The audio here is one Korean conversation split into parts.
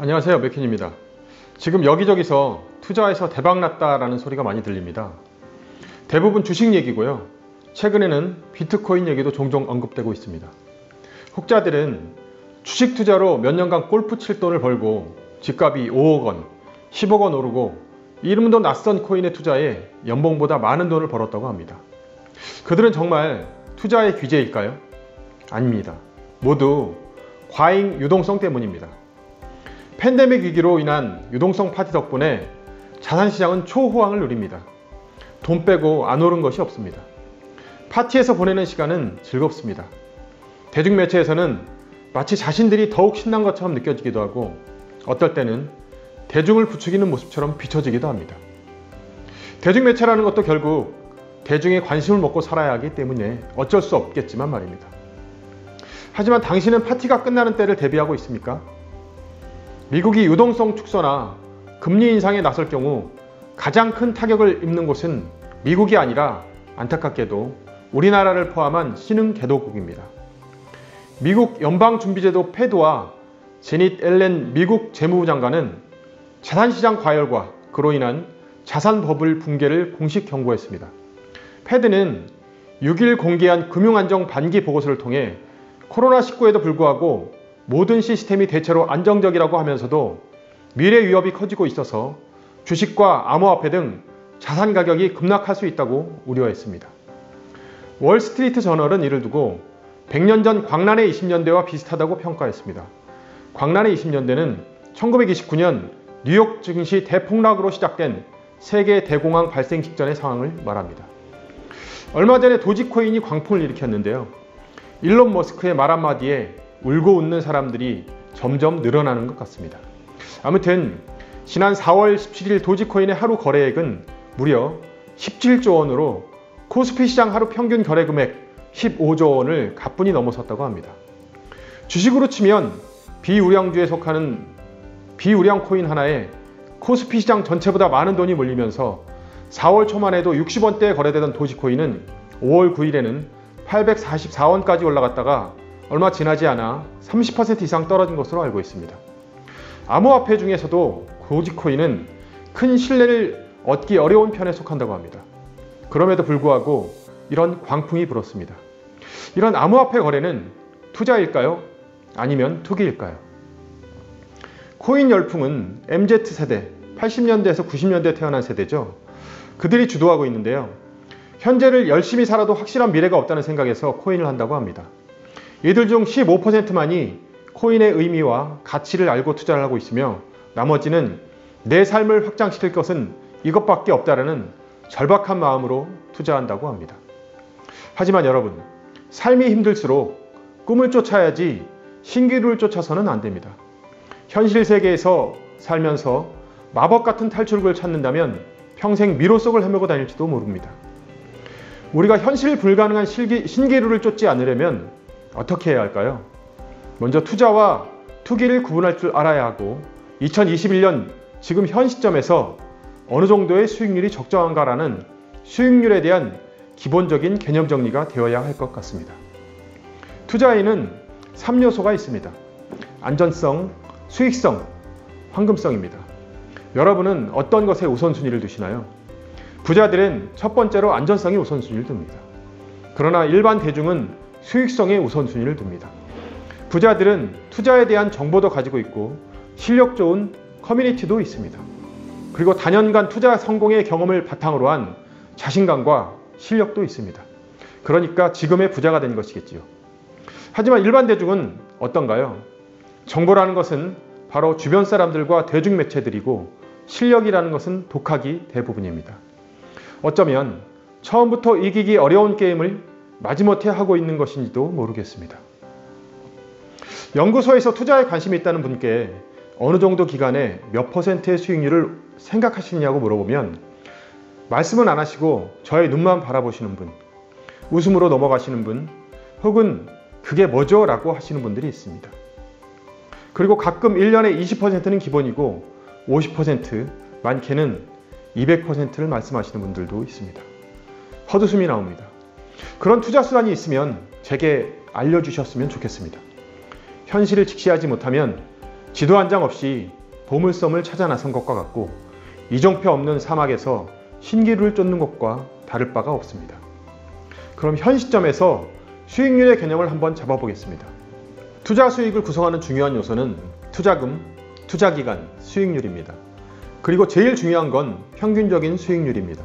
안녕하세요, 맥힌입니다. 지금 여기저기서 투자해서 대박났다라는 소리가 많이 들립니다. 대부분 주식 얘기고요. 최근에는 비트코인 얘기도 종종 언급되고 있습니다. 혹자들은 주식 투자로 몇 년간 골프 칠 돈을 벌고 집값이 5억 원, 10억 원 오르고 이름도 낯선 코인에 투자해 연봉보다 많은 돈을 벌었다고 합니다. 그들은 정말 투자의 귀재일까요? 아닙니다. 모두 과잉 유동성 때문입니다. 팬데믹 위기로 인한 유동성 파티 덕분에 자산시장은 초호황을 누립니다. 돈 빼고 안 오른 것이 없습니다. 파티에서 보내는 시간은 즐겁습니다. 대중매체에서는 마치 자신들이 더욱 신난 것처럼 느껴지기도 하고 어떨 때는 대중을 부추기는 모습처럼 비춰지기도 합니다. 대중매체라는 것도 결국 대중의 관심을 먹고 살아야 하기 때문에 어쩔 수 없겠지만 말입니다. 하지만 당신은 파티가 끝나는 때를 대비하고 있습니까? 미국이 유동성 축소나 금리 인상에 나설 경우 가장 큰 타격을 입는 곳은 미국이 아니라 안타깝게도 우리나라를 포함한 신흥개도국입니다. 미국 연방준비제도 패드와 제닛 옐렌 미국 재무부 장관은 자산시장 과열과 그로 인한 자산 버블 붕괴를 공식 경고했습니다. 패드는 6일 공개한 금융안정 반기 보고서를 통해 코로나19에도 불구하고 모든 시스템이 대체로 안정적이라고 하면서도 미래 위협이 커지고 있어서 주식과 암호화폐 등 자산 가격이 급락할 수 있다고 우려했습니다. 월스트리트 저널은 이를 두고 100년 전 광란의 20년대와 비슷하다고 평가했습니다. 광란의 20년대는 1929년 뉴욕 증시 대폭락으로 시작된 세계 대공황 발생 직전의 상황을 말합니다. 얼마 전에 도지코인이 광풍을 일으켰는데요. 일론 머스크의 말 한마디에 울고 웃는 사람들이 점점 늘어나는 것 같습니다. 아무튼 지난 4월 17일 도지코인의 하루 거래액은 무려 17조 원으로 코스피 시장 하루 평균 거래 금액 15조 원을 가뿐히 넘어섰다고 합니다. 주식으로 치면 비우량주에 속하는 비우량 코인 하나에 코스피 시장 전체보다 많은 돈이 몰리면서 4월 초만 해도 60원대에 거래되던 도지코인은 5월 9일에는 844원까지 올라갔다가 얼마 지나지 않아 30% 이상 떨어진 것으로 알고 있습니다. 암호화폐 중에서도 도지코인은 큰 신뢰를 얻기 어려운 편에 속한다고 합니다. 그럼에도 불구하고 이런 광풍이 불었습니다. 이런 암호화폐 거래는 투자일까요? 아니면 투기일까요? 코인 열풍은 MZ세대, 80년대에서 90년대에 태어난 세대죠. 그들이 주도하고 있는데요. 현재를 열심히 살아도 확실한 미래가 없다는 생각에서 코인을 한다고 합니다. 이들 중 15%만이 코인의 의미와 가치를 알고 투자를 하고 있으며 나머지는 내 삶을 확장시킬 것은 이것밖에 없다라는 절박한 마음으로 투자한다고 합니다. 하지만 여러분, 삶이 힘들수록 꿈을 쫓아야지 신기루를 쫓아서는 안 됩니다. 현실 세계에서 살면서 마법 같은 탈출구를 찾는다면 평생 미로 속을 헤매고 다닐지도 모릅니다. 우리가 현실 불가능한 신기루를 쫓지 않으려면 어떻게 해야 할까요? 먼저 투자와 투기를 구분할 줄 알아야 하고 2021년 지금 현 시점에서 어느 정도의 수익률이 적정한가라는 수익률에 대한 기본적인 개념 정리가 되어야 할 것 같습니다. 투자에는 3요소가 있습니다. 안전성, 수익성, 황금성입니다. 여러분은 어떤 것에 우선순위를 두시나요? 부자들은 첫 번째로 안전성에 우선순위를 둡니다. 그러나 일반 대중은 수익성에 우선순위를 둡니다. 부자들은 투자에 대한 정보도 가지고 있고 실력 좋은 커뮤니티도 있습니다. 그리고 단연간 투자 성공의 경험을 바탕으로 한 자신감과 실력도 있습니다. 그러니까 지금의 부자가 된 것이겠지요. 하지만 일반 대중은 어떤가요? 정보라는 것은 바로 주변 사람들과 대중매체들이고 실력이라는 것은 독학이 대부분입니다. 어쩌면 처음부터 이기기 어려운 게임을 마지못해 하고 있는 것인지도 모르겠습니다. 연구소에서 투자에 관심이 있다는 분께 어느 정도 기간에 몇 %의 수익률을 생각하시냐고 물어보면 말씀은 안 하시고 저의 눈만 바라보시는 분, 웃음으로 넘어가시는 분, 혹은 그게 뭐죠? 라고 하시는 분들이 있습니다. 그리고 가끔 1년에 20%는 기본이고 50%, 많게는 200%를 말씀하시는 분들도 있습니다. 헛웃음이 나옵니다. 그런 투자 수단이 있으면 제게 알려주셨으면 좋겠습니다. 현실을 직시하지 못하면 지도 한 장 없이 보물섬을 찾아 나선 것과 같고 이정표 없는 사막에서 신기루를 쫓는 것과 다를 바가 없습니다. 그럼 현 시점에서 수익률의 개념을 한번 잡아보겠습니다. 투자 수익을 구성하는 중요한 요소는 투자금, 투자기간, 수익률입니다. 그리고 제일 중요한 건 평균적인 수익률입니다.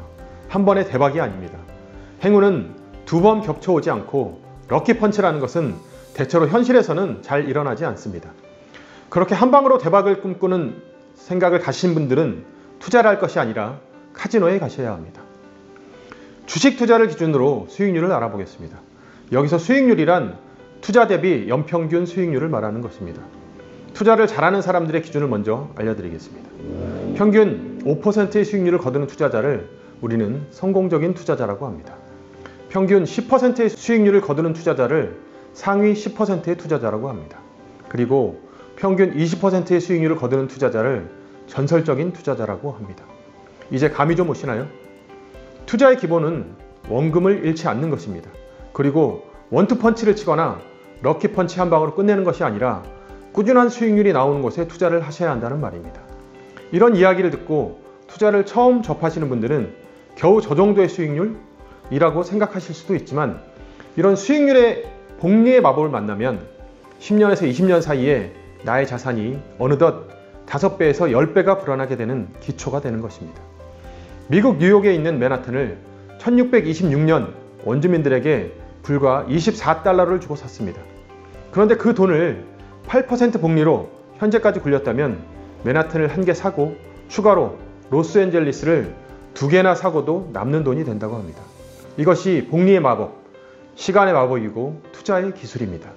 한 번의 대박이 아닙니다. 행운은 두 번 겹쳐오지 않고 럭키펀치라는 것은 대체로 현실에서는 잘 일어나지 않습니다. 그렇게 한 방으로 대박을 꿈꾸는 생각을 가신 분들은 투자를 할 것이 아니라 카지노에 가셔야 합니다. 주식 투자를 기준으로 수익률을 알아보겠습니다. 여기서 수익률이란 투자 대비 연평균 수익률을 말하는 것입니다. 투자를 잘하는 사람들의 기준을 먼저 알려드리겠습니다. 평균 5%의 수익률을 거두는 투자자를 우리는 성공적인 투자자라고 합니다. 평균 10%의 수익률을 거두는 투자자를 상위 10%의 투자자라고 합니다. 그리고 평균 20%의 수익률을 거두는 투자자를 전설적인 투자자라고 합니다. 이제 감이 좀 오시나요? 투자의 기본은 원금을 잃지 않는 것입니다. 그리고 원투펀치를 치거나 럭키펀치 한 방으로 끝내는 것이 아니라 꾸준한 수익률이 나오는 곳에 투자를 하셔야 한다는 말입니다. 이런 이야기를 듣고 투자를 처음 접하시는 분들은 겨우 저 정도의 수익률이라고 생각하실 수도 있지만 이런 수익률의 복리의 마법을 만나면 10년에서 20년 사이에 나의 자산이 어느덧 5배에서 10배가 불어나게 되는 기초가 되는 것입니다. 미국 뉴욕에 있는 맨하튼을 1626년 원주민들에게 불과 24달러를 주고 샀습니다. 그런데 그 돈을 8% 복리로 현재까지 굴렸다면 맨하튼을 한 개 사고 추가로 로스앤젤리스를 2개나 사고도 남는 돈이 된다고 합니다. 이것이 복리의 마법, 시간의 마법이고 투자의 기술입니다.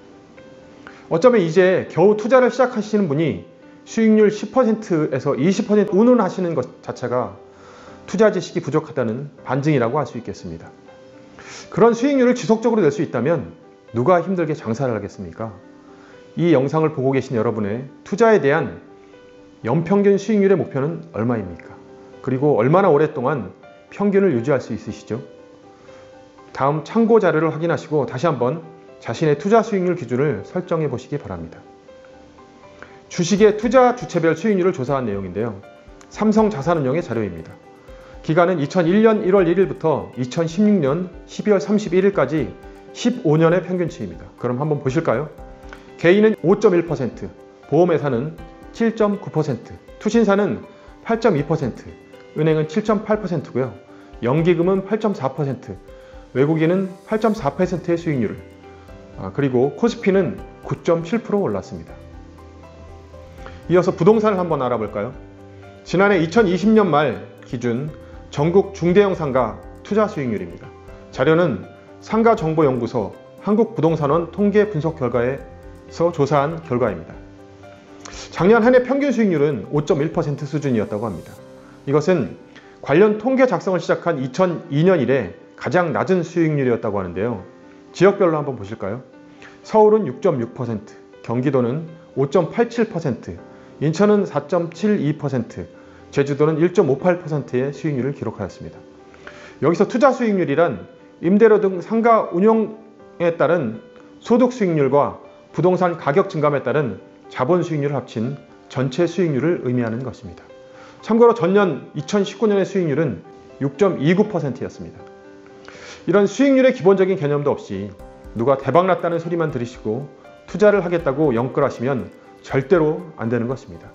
어쩌면 이제 겨우 투자를 시작하시는 분이 수익률 10%에서 20% 운운하시는 것 자체가 투자 지식이 부족하다는 반증이라고 할 수 있겠습니다. 그런 수익률을 지속적으로 낼 수 있다면 누가 힘들게 장사를 하겠습니까? 이 영상을 보고 계신 여러분의 투자에 대한 연평균 수익률의 목표는 얼마입니까? 그리고 얼마나 오랫동안 평균을 유지할 수 있으시죠? 다음 참고 자료를 확인하시고 다시 한번 자신의 투자 수익률 기준을 설정해 보시기 바랍니다. 주식의 투자 주체별 수익률을 조사한 내용인데요. 삼성자산운용의 자료입니다. 기간은 2001년 1월 1일부터 2016년 12월 31일까지 15년의 평균치입니다. 그럼 한번 보실까요? 개인은 5.1%, 보험회사는 7.9%, 투신사는 8.2%, 은행은 7.8%고요. 연기금은 8.4%, 외국인은 8.4%의 수익률을, 그리고 코스피는 9.7% 올랐습니다. 이어서 부동산을 한번 알아볼까요? 지난해 2020년 말 기준 전국 중대형 상가 투자 수익률입니다. 자료는 상가정보연구소 한국부동산원 통계 분석 결과에서 조사한 결과입니다. 작년 한 해 평균 수익률은 5.1% 수준이었다고 합니다. 이것은 관련 통계 작성을 시작한 2002년 이래 가장 낮은 수익률이었다고 하는데요. 지역별로 한번 보실까요? 서울은 6.6%, 경기도는 5.87%, 인천은 4.72%, 제주도는 1.58%의 수익률을 기록하였습니다. 여기서 투자 수익률이란 임대료 등 상가 운영에 따른 소득 수익률과 부동산 가격 증감에 따른 자본 수익률을 합친 전체 수익률을 의미하는 것입니다. 참고로 전년 2019년의 수익률은 6.29%였습니다. 이런 수익률의 기본적인 개념도 없이 누가 대박났다는 소리만 들으시고 투자를 하겠다고 영끌하시면 절대로 안 되는 것입니다.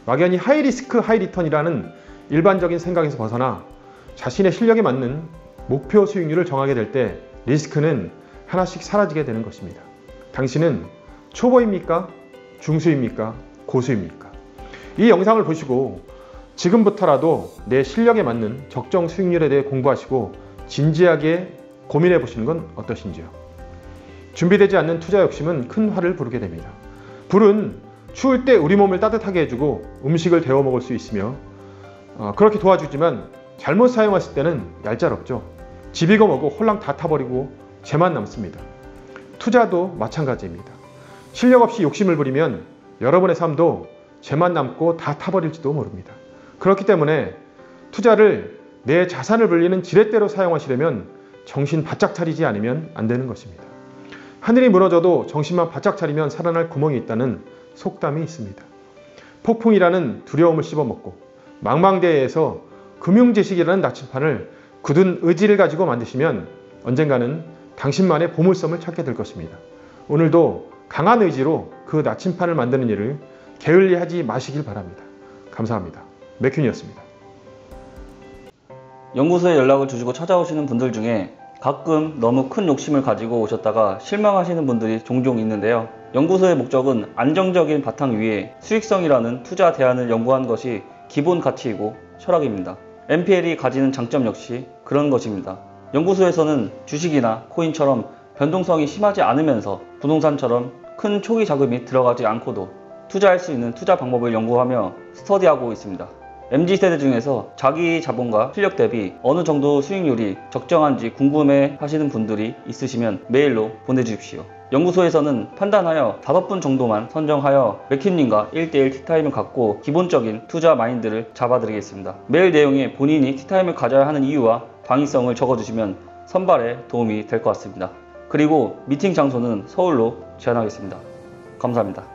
막연히 하이리스크 하이리턴이라는 일반적인 생각에서 벗어나 자신의 실력에 맞는 목표 수익률을 정하게 될 때 리스크는 하나씩 사라지게 되는 것입니다. 당신은 초보입니까? 중수입니까? 고수입니까? 이 영상을 보시고 지금부터라도 내 실력에 맞는 적정 수익률에 대해 공부하시고 진지하게 고민해 보시는 건 어떠신지요? 준비되지 않는 투자 욕심은 큰 화를 부르게 됩니다. 불은 추울 때 우리 몸을 따뜻하게 해주고 음식을 데워 먹을 수 있으며 그렇게 도와주지만 잘못 사용했을 때는 얄짤없죠. 집 이거 뭐고 홀랑 다 타버리고 재만 남습니다. 투자도 마찬가지입니다. 실력 없이 욕심을 부리면 여러분의 삶도 재만 남고 다 타버릴지도 모릅니다. 그렇기 때문에 투자를 내 자산을 불리는 지렛대로 사용하시려면 정신 바짝 차리지 않으면 안 되는 것입니다. 하늘이 무너져도 정신만 바짝 차리면 살아날 구멍이 있다는 속담이 있습니다. 폭풍이라는 두려움을 씹어먹고 망망대해에서 금융지식이라는 나침판을 굳은 의지를 가지고 만드시면 언젠가는 당신만의 보물섬을 찾게 될 것입니다. 오늘도 강한 의지로 그 나침판을 만드는 일을 게을리하지 마시길 바랍니다. 감사합니다. 맥균이었습니다. 연구소에 연락을 주시고 찾아오시는 분들 중에 가끔 너무 큰 욕심을 가지고 오셨다가 실망하시는 분들이 종종 있는데요. 연구소의 목적은 안정적인 바탕 위에 수익성이라는 투자 대안을 연구하는 것이 기본 가치이고 철학입니다. NPL이 가지는 장점 역시 그런 것입니다. 연구소에서는 주식이나 코인처럼 변동성이 심하지 않으면서 부동산처럼 큰 초기 자금이 들어가지 않고도 투자할 수 있는 투자 방법을 연구하며 스터디하고 있습니다. MZ세대 중에서 자기 자본과 실력 대비 어느 정도 수익률이 적정한지 궁금해 하시는 분들이 있으시면 메일로 보내주십시오. 연구소에서는 판단하여 5분 정도만 선정하여 맥킴님과 1대1 티타임을 갖고 기본적인 투자 마인드를 잡아드리겠습니다. 메일 내용에 본인이 티타임을 가져야 하는 이유와 방위성을 적어주시면 선발에 도움이 될 것 같습니다. 그리고 미팅 장소는 서울로 제안하겠습니다. 감사합니다.